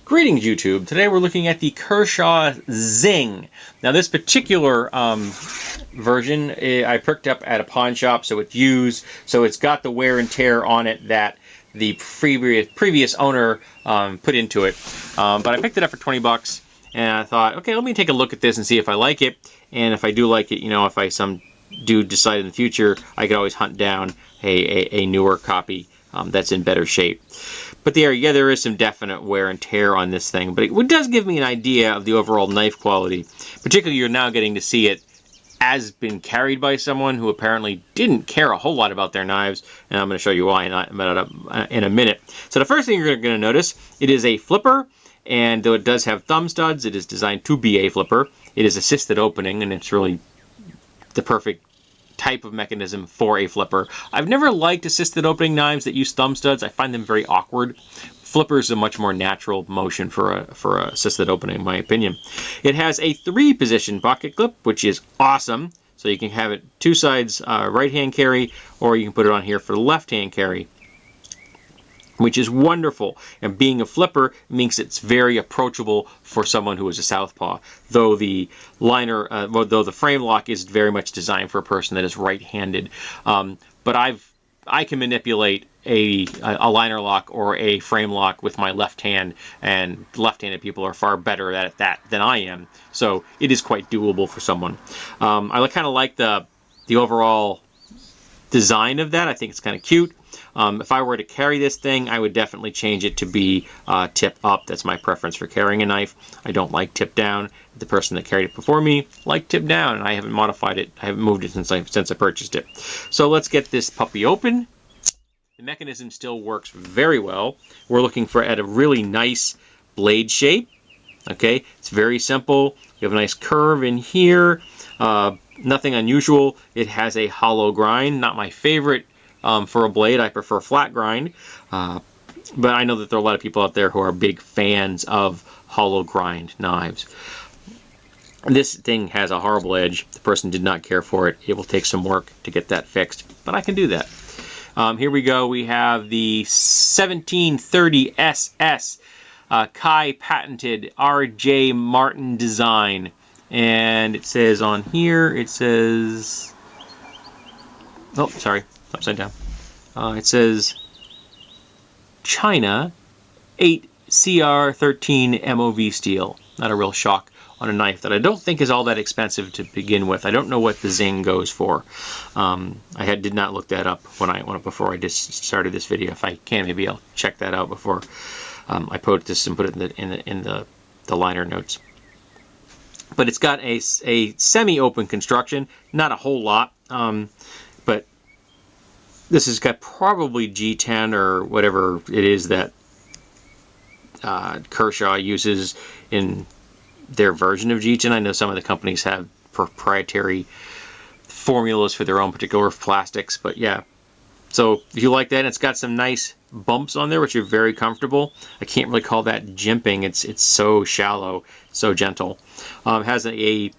Greetings, YouTube. Today we're looking at the Kershaw Zing. Now, this particular version I picked up at a pawn shop, so it's used, so it's got the wear and tear on it that the previous owner put into it. But I picked it up for 20 bucks, and I thought, okay, let me take a look at this and see if I like it. And if I do like it, you know, if I do decide in the future, I could always hunt down a newer copy that's in better shape. But there is some definite wear and tear on this thing, but it does give me an idea of the overall knife quality. Particularly, you're now getting to see it as been carried by someone who apparently didn't care a whole lot about their knives, and I'm going to show you why in a minute. So the first thing you're going to notice, it is a flipper, and though it does have thumb studs, it is designed to be a flipper. It is assisted opening, and it's really the perfect type of mechanism for a flipper. I've never liked assisted opening knives that use thumb studs. I find them very awkward. Flipper is a much more natural motion for a assisted opening, in my opinion. It has a 3-position pocket clip, which is awesome. So you can have it 2 sides right-hand carry, or you can put it on here for the left-hand carry, which is wonderful. And being a flipper means it's very approachable for someone who is a southpaw. Though the though the frame lock is very much designed for a person that is right-handed. But I can manipulate a liner lock or a frame lock with my left hand, and left-handed people are far better at that than I am. So it is quite doable for someone. I kind of like the overall design of that. I think it's kind of cute. If I were to carry this thing, I would definitely change it to be tip up. That's my preference for carrying a knife. I don't like tip down. The person that carried it before me liked tip down, and I haven't modified it. I haven't moved it since I purchased it. So let's get this puppy open. The mechanism still works very well. We're looking at a really nice blade shape. Okay, it's very simple. You have a nice curve in here. Nothing unusual. It has a hollow grind. Not my favorite for a blade. I prefer flat grind. But I know that there are a lot of people out there who are big fans of hollow grind knives. This thing has a horrible edge. The person did not care for it. It will take some work to get that fixed, but I can do that. Here we go. We have the 1730 SS Kai patented R.J. Martin design. And it says on here, it says, oh, sorry, upside down. It says China 8 CR13 MOV steel. Not a real shock on a knife that I don't think is all that expensive to begin with. I don't know what the Zing goes for. I did not look that up before I just started this video. If I can, maybe I'll check that out before I post this and put it in the liner notes. But it's got a semi-open construction, not a whole lot, but this has got probably G10 or whatever it is that Kershaw uses in their version of G10. I know some of the companies have proprietary formulas for their own particular plastics, but yeah. So if you like that, it's got some nice bumps on there, which are very comfortable. I can't really call that jimping. It's so shallow, so gentle. It has a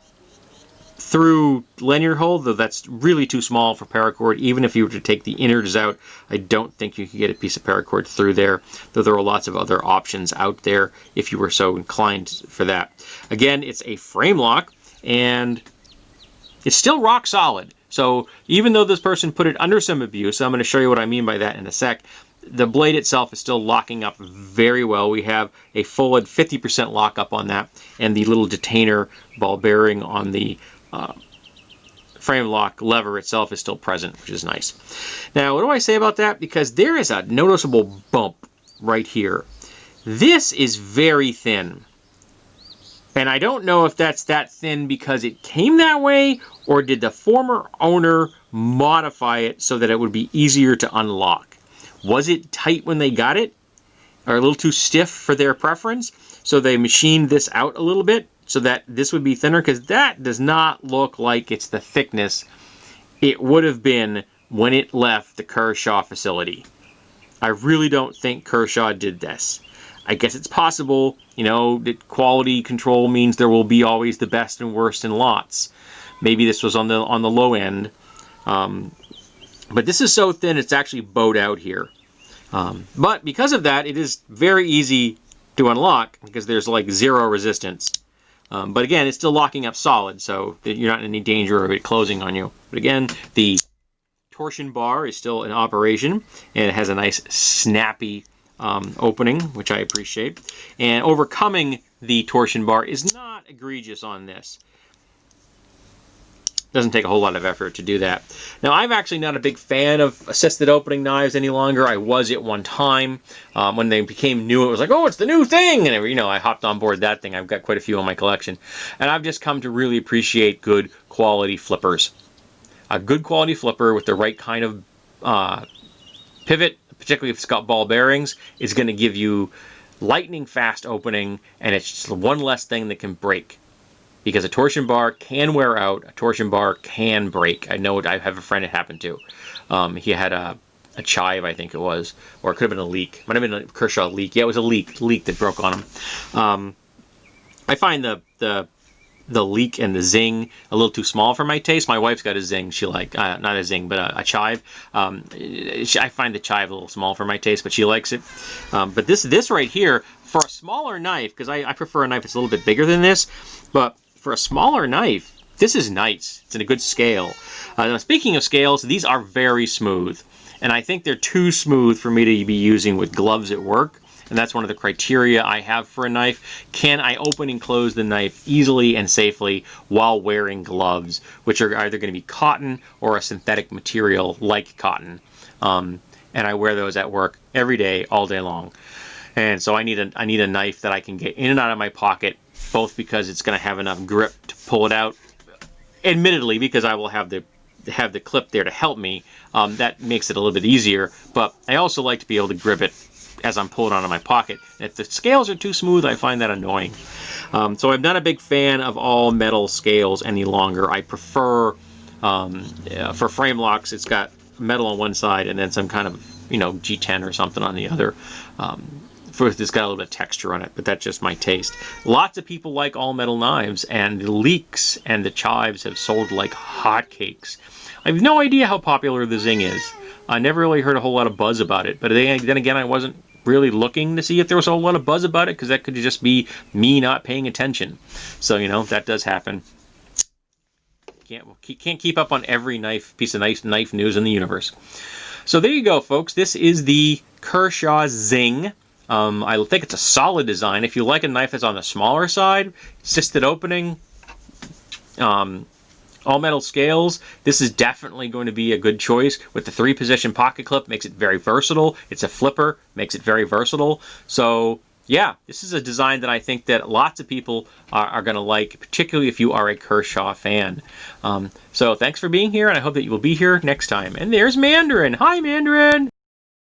through lanyard hole, though that's really too small for paracord. Even if you were to take the innards out, I don't think you could get a piece of paracord through there, though there are lots of other options out there if you were so inclined for that. Again, it's a frame lock, and it's still rock solid. So even though this person put it under some abuse, I'm going to show you what I mean by that in a sec, the blade itself is still locking up very well. We have a full 50% lockup on that, and the little detainer ball bearing on the frame lock lever itself is still present, which is nice. Now, what do I say about that? Because there is a noticeable bump right here. This is very thin. And I don't know if that's that thin because it came that way, or did the former owner modify it so that it would be easier to unlock. Was it tight when they got it? Or a little too stiff for their preference? So they machined this out a little bit so that this would be thinner, because that does not look like it's the thickness it would have been when it left the Kershaw facility. I really don't think Kershaw did this. I guess it's possible, you know, that quality control means there will be always the best and worst in lots. Maybe this was on the low end. But this is so thin it's actually bowed out here. But because of that, it is very easy to unlock because there's like 0 resistance. But again, it's still locking up solid, so you're not in any danger of it closing on you. But again, the torsion bar is still in operation, and it has a nice snappy opening, which I appreciate. And overcoming the torsion bar is not egregious on this. Doesn't take a whole lot of effort to do that. Now, I'm actually not a big fan of assisted opening knives any longer. I was at one time. When they became new, it was like, oh, it's the new thing. And, you know, I hopped on board that thing. I've got quite a few in my collection. And I've just come to really appreciate good quality flippers. A good quality flipper with the right kind of pivot, particularly if it's got ball bearings, is going to give you lightning fast opening, and it's just one less thing that can break. Because a torsion bar can wear out, a torsion bar can break. I know I have a friend it happened to. He had a chive, I think it was, or it could have been a leak. Might have been a Kershaw leak. Yeah, it was a leak that broke on him. I find the leak and the Zing a little too small for my taste. My wife's got a Zing. She not a Zing, but a chive. I find the chive a little small for my taste, but she likes it. But this right here, for a smaller knife, because I prefer a knife that's a little bit bigger than this, but for a smaller knife, this is nice. It's in a good scale. Now, speaking of scales, these are very smooth. And I think they're too smooth for me to be using with gloves at work. And that's one of the criteria I have for a knife. Can I open and close the knife easily and safely while wearing gloves, which are either going to be cotton or a synthetic material like cotton. And I wear those at work every day, all day long. And so I need a knife that I can get in and out of my pocket, both because it's going to have enough grip to pull it out. Admittedly, because I will have the clip there to help me, that makes it a little bit easier. But I also like to be able to grip it as I'm pulling it out of my pocket. And if the scales are too smooth, I find that annoying. So I'm not a big fan of all metal scales any longer. I prefer, for frame locks, it's got metal on one side and then some kind of, G10 or something on the other. It's got a little bit of texture on it, but that's just my taste. Lots of people like all metal knives, and the leaks and the chives have sold like hotcakes. I have no idea how popular the Zing is. I never really heard a whole lot of buzz about it, but then again, I wasn't really looking to see if there was a whole lot of buzz about it, because that could just be me not paying attention. So, that does happen. Can't keep up on every piece of knife news in the universe. So there you go, folks. This is the Kershaw Zing. I think it's a solid design. If you like a knife that's on the smaller side, assisted opening, all metal scales, this is definitely going to be a good choice. With the 3-position pocket clip, makes it very versatile. It's a flipper, makes it very versatile. So yeah, this is a design that I think that lots of people are going to like, particularly if you are a Kershaw fan. So thanks for being here, and I hope that you will be here next time. And there's Mandarin. Hi, Mandarin!